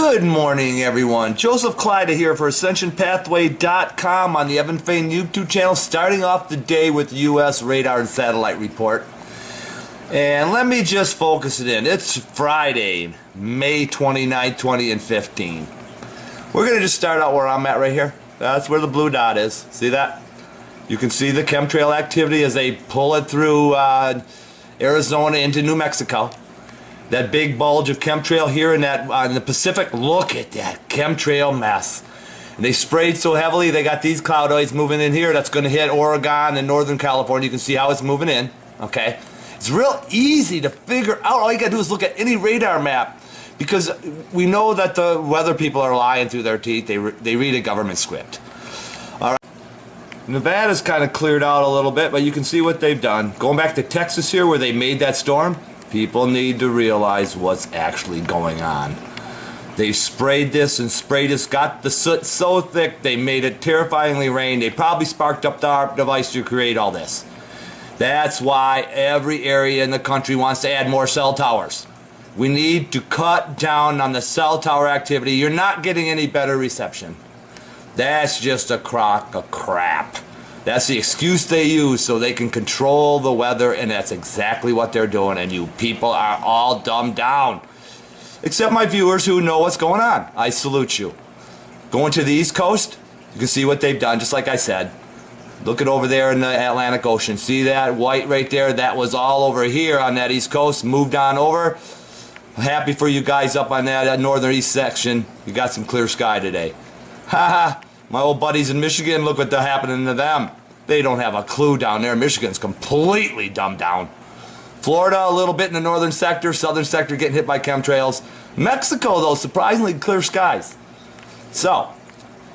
Good morning, everyone. Joseph Clyda here for AscensionPathway.com on the Evan Fain YouTube channel, starting off the day with U.S. radar and satellite report. And let me just focus it in. It's Friday, May 29, 2015. We're going to just start out where I'm at right here. That's where the blue dot is. See that? You can see the chemtrail activity as they pull it through Arizona into New Mexico. That big bulge of chemtrail here in the Pacific. Look at that chemtrail mess. And they sprayed so heavily, they got these cloudoids moving in here. That's going to hit Oregon and Northern California. You can see how it's moving in. Okay, it's real easy to figure out. All you got to do is look at any radar map, because we know that the weather people are lying through their teeth. They read a government script. All right. Nevada's kind of cleared out a little bit, but you can see what they've done. Going back to Texas here, where they made that storm. People need to realize what's actually going on. They sprayed this and sprayed this, got the soot so thick they made it terrifyingly rain. They probably sparked up the ARP device to create all this. That's why every area in the country wants to add more cell towers. We need to cut down on the cell tower activity. You're not getting any better reception. That's just a crock of crap. That's the excuse they use so they can control the weather, and that's exactly what they're doing, and you people are all dumbed down. Except my viewers who know what's going on. I salute you. Going to the East Coast, you can see what they've done, just like I said. Look at over there in the Atlantic Ocean. See that white right there? That was all over here on that East Coast. Moved on over. Happy for you guys up on that northern east section. You got some clear sky today. Haha. My old buddies in Michigan, look what's happening to them. They don't have a clue down there. Michigan's completely dumbed down. Florida, a little bit in the northern sector. Southern sector getting hit by chemtrails. Mexico, though, surprisingly clear skies. So,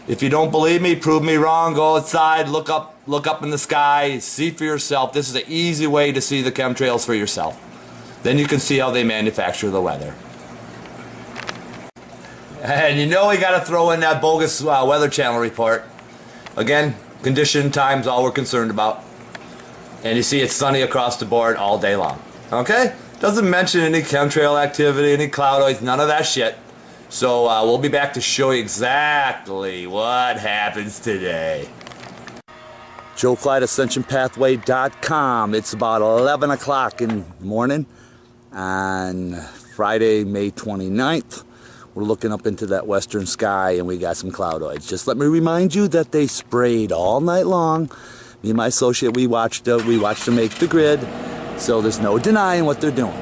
if you don't believe me, prove me wrong. Go outside, look up in the sky, see for yourself. This is an easy way to see the chemtrails for yourself. Then you can see how they manufacture the weather. And you know we got to throw in that bogus Weather Channel report. Again, condition time's all we're concerned about. And you see it's sunny across the board all day long. Okay? Doesn't mention any chemtrail activity, any cloudoids, none of that shit. So we'll be back to show you exactly what happens today. Joe Clyde, AscensionPathway.com. It's about 11 o'clock in the morning on Friday, May 29th. We're looking up into that western sky, and we got some cloudoids. Just let me remind you that they sprayed all night long. Me and my associate, we watched them make the grid, so there's no denying what they're doing.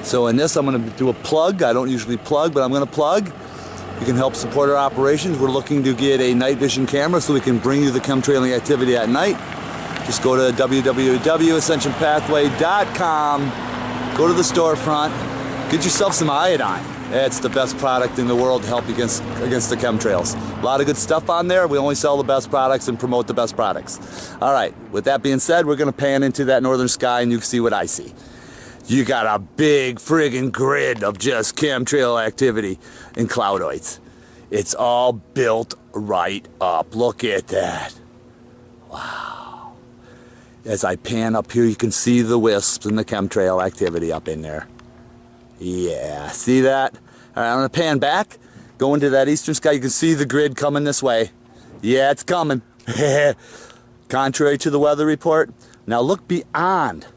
So in this, I'm going to do a plug. I don't usually plug, but I'm going to plug. You can help support our operations. We're looking to get a night vision camera so we can bring you the chemtrailing activity at night. Just go to www.ascensionpathway.com. Go to the storefront. Get yourself some iodine. It's the best product in the world to help against the chemtrails. A lot of good stuff on there. We only sell the best products and promote the best products. All right, with that being said, we're going to pan into that northern sky and you can see what I see. You got a big friggin' grid of just chemtrail activity and cloudoids. It's all built right up. Look at that. Wow. As I pan up here, you can see the wisps and the chemtrail activity up in there. Yeah, see that? All right, I'm going to pan back, go into that eastern sky. You can see the grid coming this way. Yeah, it's coming. Contrary to the weather report. Now look beyond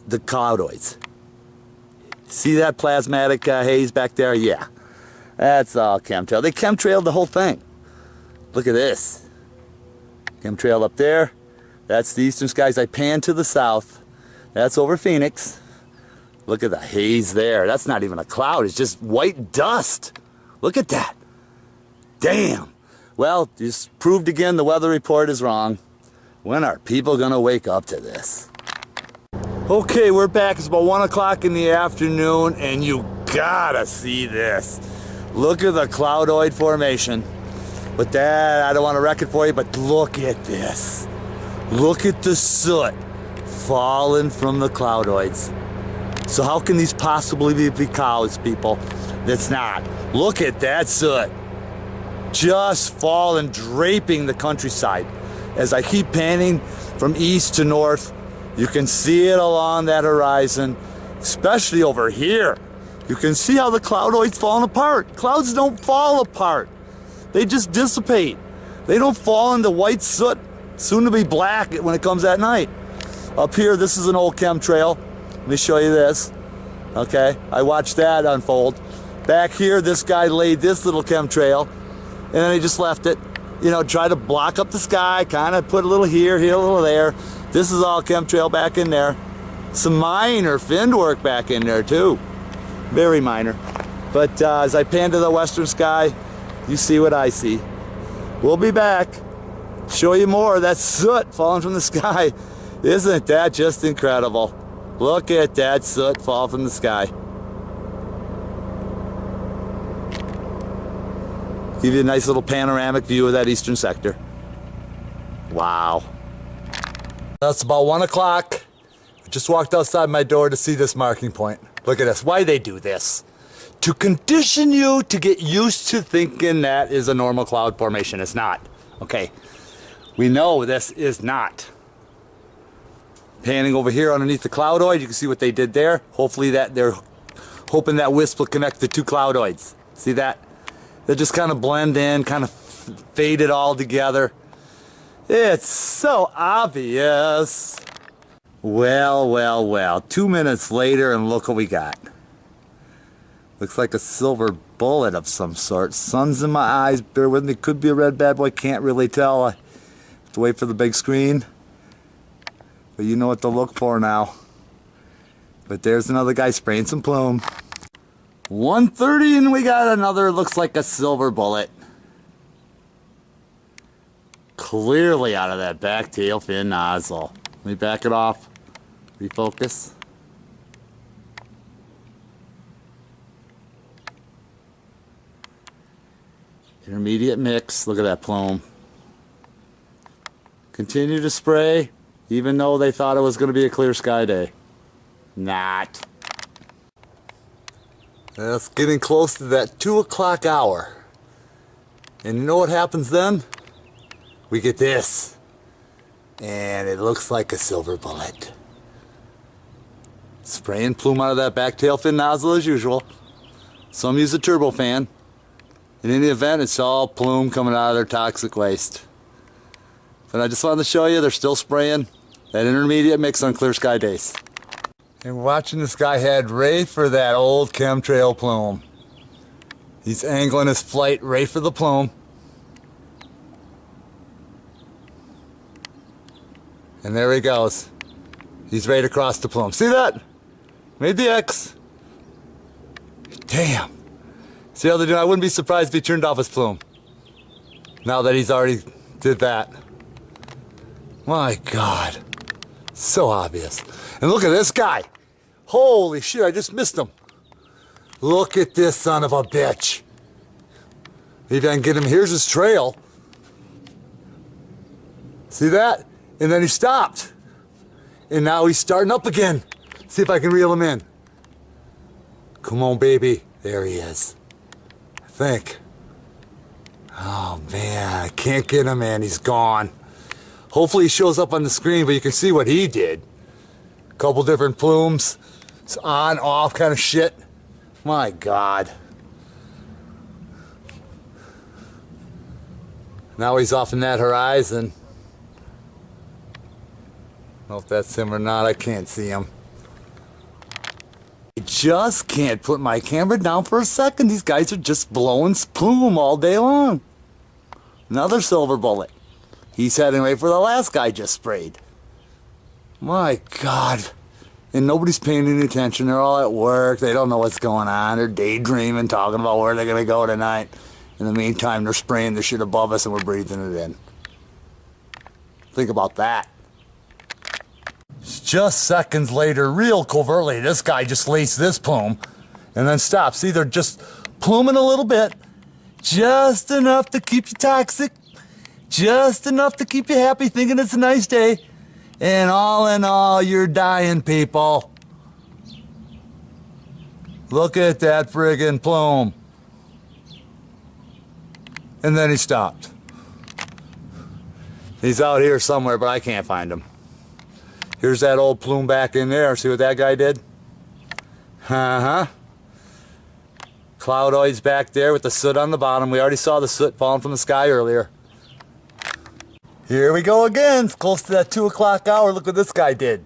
the cloudoids. See that plasmatic haze back there? Yeah, that's all chemtrail. They chemtrailed the whole thing. Look at this. Chemtrail up there. That's the eastern skies. I pan to the south. That's over Phoenix. Look at the haze there. That's not even a cloud. It's just white dust. Look at that. Damn. Well, just proved again the weather report is wrong. When are people going to wake up to this? Okay, we're back. It's about 1 o'clock in the afternoon, and you gotta see this. Look at the cloudoid formation. But that, I don't want to wreck it for you, but look at this. Look at the soot falling from the cloudoids. So how can these possibly be clouds, people? That's not. Look at that soot. Just falling, draping the countryside. As I keep panning from east to north, you can see it along that horizon, especially over here. You can see how the cloudoid's falling apart. Clouds don't fall apart. They just dissipate. They don't fall into white soot, soon to be black when it comes at night. Up here, this is an old chemtrail. Let me show you this. Okay, I watched that unfold. Back here, this guy laid this little chemtrail, and then he just left it. You know, try to block up the sky, kind of put a little here, a little there. This is all chemtrail back in there. Some minor fin work back in there too. Very minor. But as I pan to the western sky, you see what I see. We'll be back. Show you more of that soot falling from the sky. Isn't that just incredible? Look at that soot fall from the sky. Give you a nice little panoramic view of that eastern sector. Wow. That's about 1 o'clock. I just walked outside my door to see this marking point. Look at this. Why they do this? To condition you to get used to thinking that is a normal cloud formation. It's not. Okay. We know this is not. Panning over here underneath the cloudoid, you can see what they did there. Hopefully that they're hoping that wisp will connect the two cloudoids. See that? They just kind of blend in, kind of fade it all together. It's so obvious. Well, well, well. 2 minutes later, and look what we got. Looks like a silver bullet of some sort. Sun's in my eyes. Bear with me. Could be a red bad boy. Can't really tell. I have to wait for the big screen. But you know what to look for now. But there's another guy spraying some plume. 1:30 and we got another, looks like a silver bullet. Clearly out of that back tail fin nozzle. Let me back it off. Refocus. Intermediate mix. Look at that plume. Continue to spray, even though they thought it was going to be a clear sky day. Not. It's getting close to that 2 o'clock hour. And you know what happens then? We get this. And it looks like a silver bullet. Spraying plume out of that back tail fin nozzle as usual. Some use a turbofan. In any event, it's all plume coming out of their toxic waste. But I just wanted to show you they're still spraying that intermediate mix on clear sky days. And we're watching this guy head right for that old chemtrail plume. He's angling his flight right for the plume. And there he goes. He's right across the plume. See that? Made the X. Damn. See how they're doing? I wouldn't be surprised if he turned off his plume. Now that he's already did that. My God. So obvious. And look at this guy. Holy shit, I just missed him. Look at this son of a bitch. Maybe I can get him. Here's his trail. See that? And then he stopped. And now he's starting up again. See if I can reel him in. Come on, baby. There he is. I think. Oh, man. I can't get him, man. He's gone. Hopefully he shows up on the screen, but you can see what he did. A couple different plumes. It's on, off kind of shit. My God. Now he's off in that horizon. I don't know if that's him or not. I can't see him. I just can't put my camera down for a second. These guys are just blowing plume all day long. Another silver bullet. He's heading right for the last guy just sprayed. My God. And nobody's paying any attention. They're all at work. They don't know what's going on. They're daydreaming, talking about where they're going to go tonight. In the meantime, they're spraying the shit above us and we're breathing it in. Think about that. Just seconds later, real covertly, this guy just laced this plume and then stops. See, they're just pluming a little bit. Just enough to keep you toxic. Just enough to keep you happy, thinking it's a nice day. And all in all, you're dying, people. Look at that friggin' plume. And then he stopped. He's out here somewhere, but I can't find him. Here's that old plume back in there. See what that guy did? Uh-huh. Cloudoids back there with the soot on the bottom. We already saw the soot falling from the sky earlier. Here we go again. It's close to that 2 o'clock hour. Look what this guy did.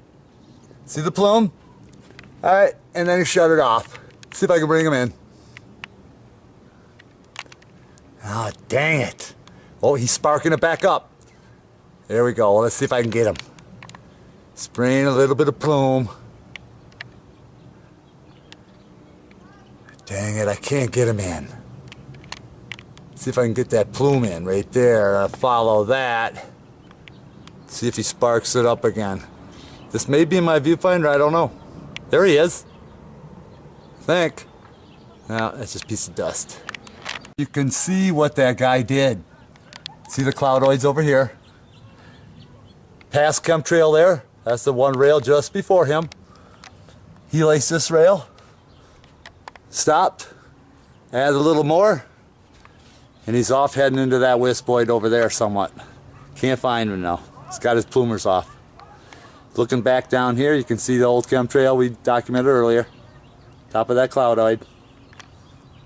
See the plume? Alright, and then he shut it off. See if I can bring him in. Oh, dang it. Oh, he's sparking it back up. There we go. Let's see if I can get him. Spraying a little bit of plume. Dang it, I can't get him in. See if I can get that plume in right there. Follow that. See if he sparks it up again. This may be in my viewfinder, I don't know. There he is. I think. No, that's just a piece of dust. You can see what that guy did. See the cloudoids over here. Past chemtrail there. That's the one rail just before him. He laced this rail. Stopped. Added a little more. And he's off heading into that wispoid over there somewhat. Can't find him now. He's got his plumers off. Looking back down here, you can see the old chemtrail we documented earlier. Top of that cloudoid.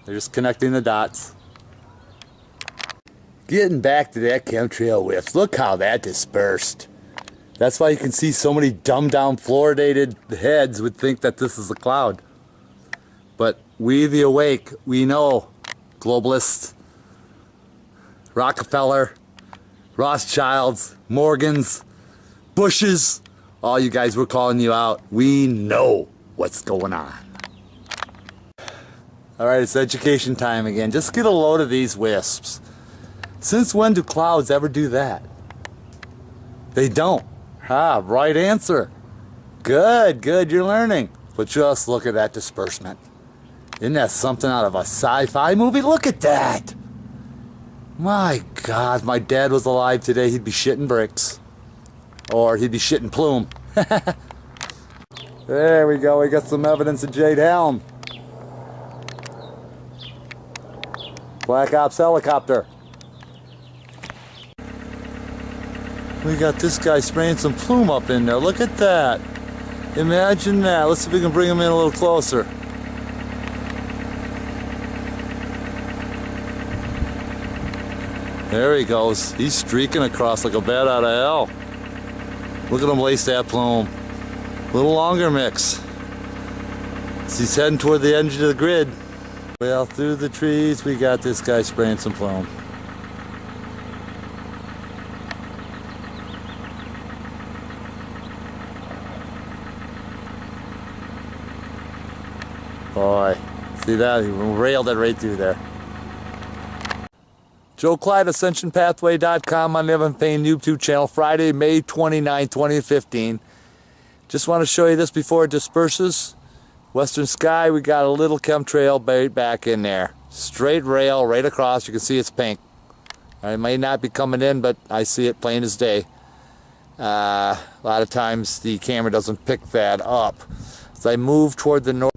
They're just connecting the dots. Getting back to that chemtrail whiffs, look how that dispersed. That's why you can see so many dumbed down fluoridated heads would think that this is a cloud. But we the awake, we know, globalists, Rockefeller, Rothschilds, Morgans, Bushes, all you guys, we're calling you out. We know what's going on. Alright, it's education time again. Just get a load of these wisps. Since when do clouds ever do that? They don't. Ah, right answer. Good, good, you're learning. But just look at that disbursement. Isn't that something out of a sci-fi movie? Look at that. My God, if my dad was alive today, he'd be shitting bricks. Or he'd be shitting plume. There we go, we got some evidence of Jade Helm. Black Ops helicopter. We got this guy spraying some plume up in there. Look at that. Imagine that. Let's see if we can bring him in a little closer. There he goes. He's streaking across like a bat out of hell. Look at him lace that plume. A little longer mix. He's heading toward the edge of the grid. Well, through the trees, we got this guy spraying some plume. Boy, see that? He railed it right through there. Joe Clyde, AscensionPathway.com on the Evan Payne YouTube channel, Friday, May 29, 2015. Just want to show you this before it disperses. Western sky, we got a little chemtrail buried back in there. Straight rail right across. You can see it's pink. It may not be coming in, but I see it plain as day. A lot of times the camera doesn't pick that up. As I move toward the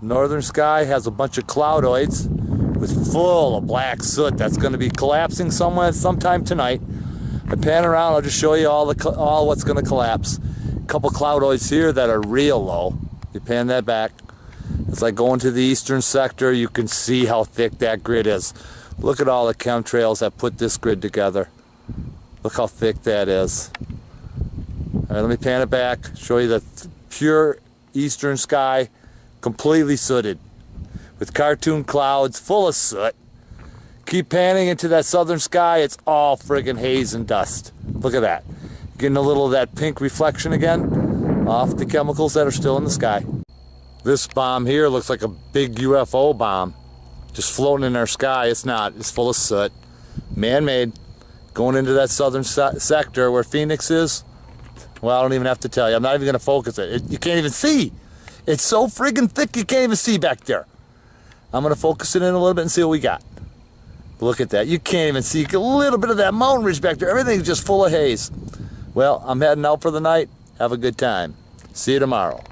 northern sky, has a bunch of cloudoids with full of black soot that's going to be collapsing sometime tonight. I pan around, I'll just show you all what's going to collapse. A couple cloudoids here that are real low. You pan that back. As I go into the eastern sector, you can see how thick that grid is. Look at all the chemtrails that put this grid together. Look how thick that is. All right, let me pan it back, show you the pure eastern sky, completely sooted, with cartoon clouds full of soot. Keep panning into that southern sky, it's all friggin' haze and dust. Look at that. Getting a little of that pink reflection again off the chemicals that are still in the sky. This bomb here looks like a big UFO bomb just floating in our sky. It's not. It's full of soot. Man-made. Going into that southern sector where Phoenix is. Well, I don't even have to tell you. I'm not even going to focus it. You can't even see. It's so friggin' thick you can't even see back there. I'm going to focus it in a little bit and see what we got. Look at that. You can't even see a little bit of that mountain ridge back there. Everything's just full of haze. Well, I'm heading out for the night. Have a good time. See you tomorrow.